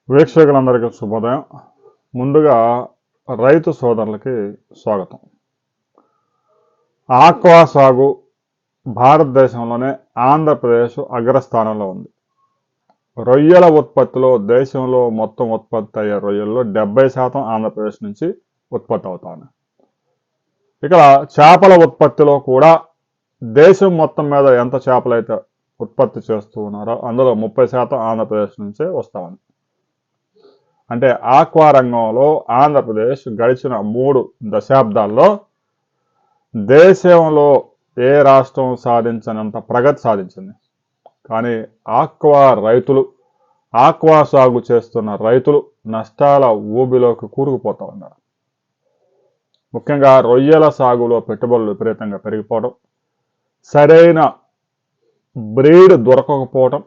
వీక్షకులందరికీ శుభోదయం. ముందుగా రైతు సోదరులకి స్వాగతం. ఆక్వా సాగు భారతదేశంలోనే ఆంధ్రప్రదేశ్ అగ్రస్థానంలో ఉంది. రొయ్యల ఉత్పత్తిలో దేశంలో మొత్తం ఉత్పత్తి అయ్యే రొయ్యల్లో 70% ఆంధ్రప్రదేశ్ నుంచి ఉత్పత్తి అవుతా ఉన్నాయి. ఇక్కడ చేపల ఉత్పత్తిలో కూడా దేశం మొత్తం మీద ఎంత చేపలైతే ఉత్పత్తి చేస్తూ ఉన్నారో అందులో 30% ఆంధ్రప్రదేశ్ నుంచే వస్తూ ఉంది. అంటే ఆక్వా రంగంలో ఆంధ్రప్రదేశ్ గడిచిన 3 దశాబ్దాల్లో దేశంలో ఏ రాష్ట్రం సాధించనంత ప్రగతి సాధించింది. కానీ ఆక్వా సాగు చేస్తున్న రైతులు నష్టాల ఊబిలోకి కూరుకుపోతూ ఉన్నారు. ముఖ్యంగా రొయ్యల సాగులో పెట్టుబడులు విపరీతంగా పెరిగిపోవడం, సరైన బ్రీడ్ దొరకకపోవడం,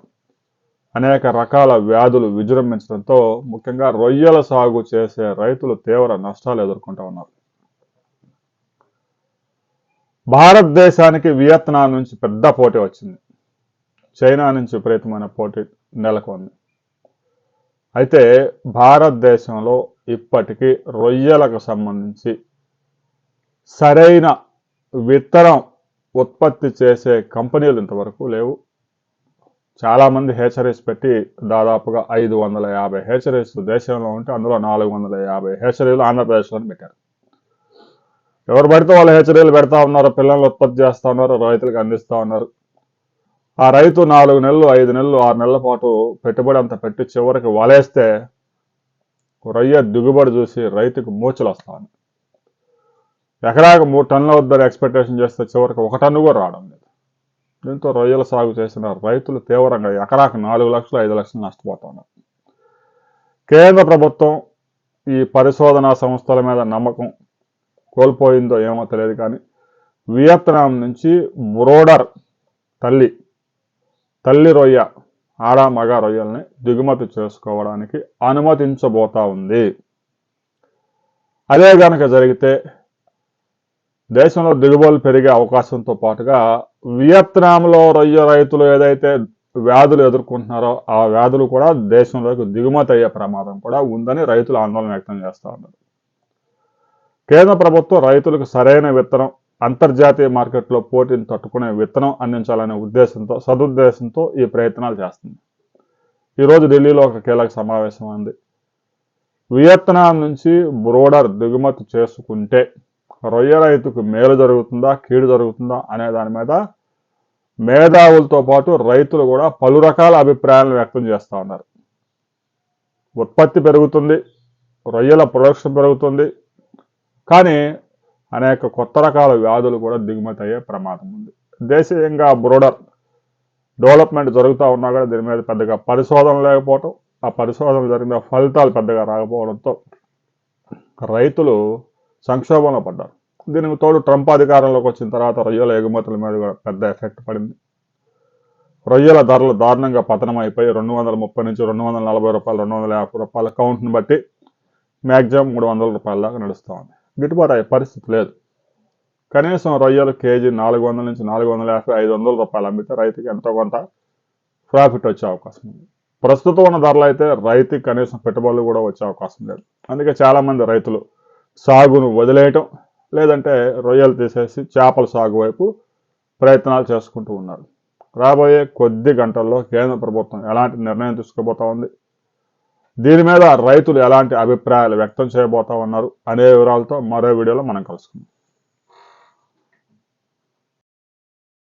అనేక రకాల వ్యాధులు విజృంభించడంతో ముఖ్యంగా రొయ్యల సాగు చేసే రైతులు తీవ్ర నష్టాలు ఎదుర్కొంటూ ఉన్నారు. భారతదేశానికి వియత్నాం నుంచి పెద్ద పోటీ వచ్చింది. చైనా నుంచి విపరీతమైన పోటీ నెలకొంది. అయితే భారతదేశంలో ఇప్పటికీ రొయ్యలకు సంబంధించి సరైన విత్తనం ఉత్పత్తి చేసే కంపెనీలు ఇంతవరకు లేవు. చాలామంది హేచరీస్ పెట్టి దాదాపుగా 550 హేచరీస్ దేశంలో ఉంటే అందులో 450 హేచరీలు ఆంధ్రప్రదేశ్లో పెట్టారు. ఎవరు పడితే వాళ్ళు హేచరీలు పెడతా ఉన్నారు, పిల్లలు ఉత్పత్తి చేస్తూ ఉన్నారు, రైతులకు అందిస్తూ ఉన్నారు. ఆ రైతు 4 నెలలు 5 నెలలు 6 నెలల పాటు పెట్టుబడి అంతా పెట్టి చివరికి వలేస్తే రొయ్య దిగుబడి చూసి రైతుకు మూర్ఛలు వస్తా ఉన్నాయి. ఎకరాకు 3 టన్నులు వద్దని ఎక్స్పెక్టేషన్ చేస్తే చివరికి 1 టన్ను కూడా రావడం లేదు. దీంతో రొయ్యల సాగు చేసిన రైతులు తీవ్రంగా ఎకరాకు 4 లక్షలు 5 లక్షలు నష్టపోతున్నారు. కేంద్ర ప్రభుత్వం ఈ పరిశోధనా సంస్థల మీద నమ్మకం కోల్పోయిందో ఏమో తెలియదు, కానీ వియత్నాం నుంచి బ్రోడర్ తల్లి రొయ్య ఆడ మగ రొయ్యల్ని దిగుమతి చేసుకోవడానికి అనుమతించబోతా ఉంది. అదే కనుక జరిగితే దేశంలో దిగుబడులు పెరిగే అవకాశంతో పాటుగా వియత్నాంలో రొయ్య రైతులు ఏదైతే వ్యాధులు ఎదుర్కొంటున్నారో ఆ వ్యాధులు కూడా దేశంలోకి దిగుమతి అయ్యే ప్రమాదం కూడా ఉందని రైతులు ఆందోళన వ్యక్తం చేస్తూ ఉన్నారు. కేంద్ర ప్రభుత్వం రైతులకు సరైన విత్తనం, అంతర్జాతీయ మార్కెట్లో పోటీని తట్టుకునే విత్తనం అందించాలనే సదుద్దేశంతో ఈ ప్రయత్నాలు చేస్తుంది. ఈరోజు ఢిల్లీలో ఒక కీలక సమావేశం ఉంది. వియత్నాం నుంచి బ్రోడర్ దిగుమతి చేసుకుంటే రొయ్య రైతుకు మేలు జరుగుతుందా కీడు జరుగుతుందా అనే దాని మీద మేధావులతో పాటు రైతులు కూడా పలు రకాల అభిప్రాయాలను వ్యక్తం చేస్తూ ఉన్నారు. ఉత్పత్తి పెరుగుతుంది, రొయ్యల ప్రొడక్షన్ పెరుగుతుంది, కానీ అనేక కొత్త రకాల వ్యాధులు కూడా దిగుమతి అయ్యే ప్రమాదం ఉంది. దేశీయంగా బ్రోడర్ డెవలప్మెంట్ జరుగుతూ ఉన్నా కూడా దీని మీద పెద్దగా పరిశోధన లేకపోవడం, ఆ పరిశోధనలు జరిగిన ఫలితాలు పెద్దగా రాకపోవడంతో రైతులు సంక్షోభంలో పడ్డారు. దీనికి తోడు ట్రంప్ అధికారంలోకి వచ్చిన తర్వాత రొయ్యల ఎగుమతుల మీద కూడా పెద్ద ఎఫెక్ట్ పడింది. రొయ్యల ధరలు దారుణంగా పతనం అయిపోయి 230 నుంచి 240 రూపాయలు 250 రూపాయల కౌంట్ని బట్టి మ్యాక్సిమం 300 రూపాయల దాకా నడుస్తూ ఉంది. గిట్టుబాటు అయ్యే పరిస్థితి లేదు. కనీసం రొయ్యలు కేజీ 400 నుంచి 450 500 రూపాయలు అమ్మితే రైతుకి ఎంతో కొంత ప్రాఫిట్ వచ్చే అవకాశం ఉంది. ప్రస్తుతం ఉన్న ధరలు అయితే రైతుకి కనీసం పెట్టుబడులు కూడా వచ్చే అవకాశం లేదు. అందుకే చాలామంది రైతులు సాగును వదిలేయటం, లేదంటే రొయ్యలు తీసేసి చేపల సాగు వైపు ప్రయత్నాలు చేసుకుంటూ ఉన్నారు. రాబోయే కొద్ది గంటల్లో కేంద్ర ప్రభుత్వం ఎలాంటి నిర్ణయం తీసుకోబోతా ఉంది, దీని మీద రైతులు ఎలాంటి అభిప్రాయాలు వ్యక్తం చేయబోతా ఉన్నారు అనే వివరాలతో మరో వీడియోలో మనం కలుసుకుందాం.